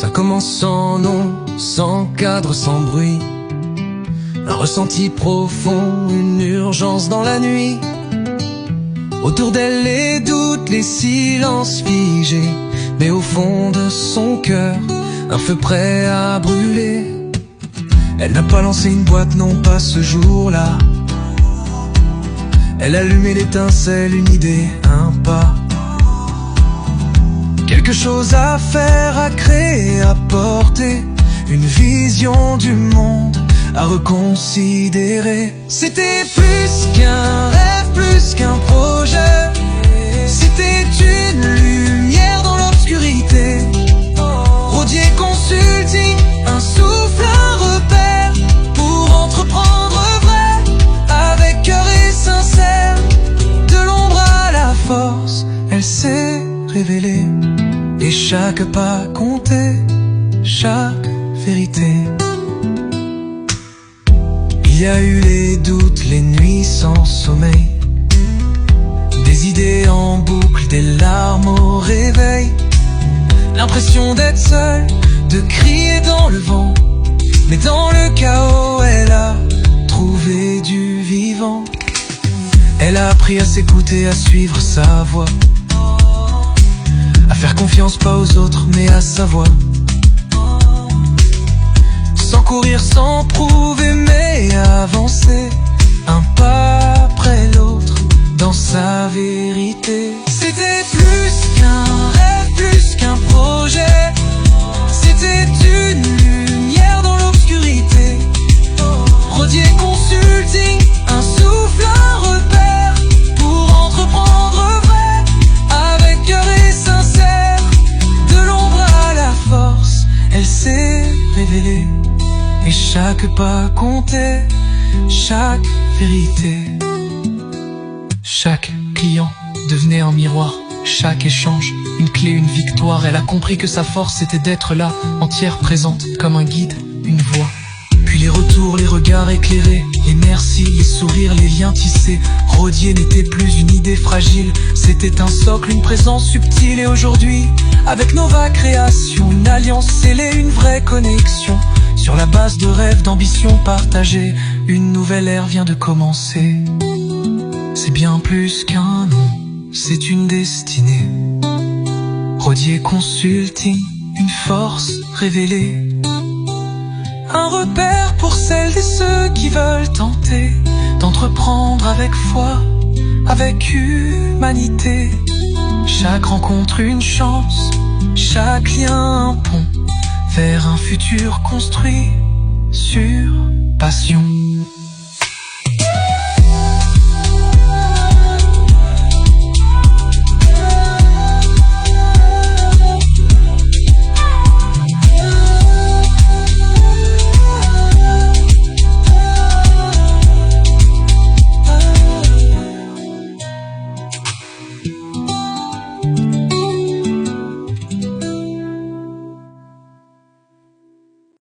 Ça commence sans nom, sans cadre, sans bruit. Un ressenti profond, une urgence dans la nuit. Autour d'elle les doutes, les silences figés, mais au fond de son cœur, un feu prêt à brûler. Elle n'a pas lancé une boîte, non pas ce jour-là. Elle a allumé l'étincelle, une idée, un pas. Quelque chose à faire, à créer, à porter. Une vision du monde à reconsidérer. C'était plus qu'un rêve, plus qu'un projet. C'était une lumière dans l'obscurité. Rodier Consulting, un souffle, un repère pour entreprendre vrai, avec cœur et sincère. De l'ombre à la force, elle s'est révélée. Et chaque pas comptait, chaque vérité. Il y a eu les doutes, les nuits sans sommeil, des idées en boucle, des larmes au réveil. L'impression d'être seule, de crier dans le vent. Mais dans le chaos, elle a trouvé du vivant. Elle a appris à s'écouter, à suivre sa voix, à faire confiance pas aux autres mais à sa voix. Sans courir, sans prouver mais avancer, un pas après l'autre dans sa vérité. C'était plus qu'un rêve, plus qu'un projet. C'était une lumière dans l'obscurité. Rodier Consulting, un souffle, un repère pour entreprendre vrai, avec cœur et sincère. De l'ombre à la force, elle s'est révélée. Et chaque pas comptait, chaque vérité. Chaque client devenait un miroir, chaque échange une clé, une victoire. Elle a compris que sa force était d'être là, entière, présente, comme un guide, une voix. Puis les retours, les regards éclairés, les merci, les sourires, les liens tissés. Rodier n'était plus une idée fragile, c'était un socle, une présence subtile. Et aujourd'hui, avec Nova Création, une alliance scellée, une vraie connexion. Sur la base de rêves, d'ambitions partagées, une nouvelle ère vient de commencer. C'est bien plus qu'un nom, c'est une destinée. Rodier Consulting, une force révélée. Un repère pour celles et ceux qui veulent tenter d'entreprendre avec foi, avec humanité. Chaque rencontre une chance, chaque lien un pont vers un futur construit sur passion.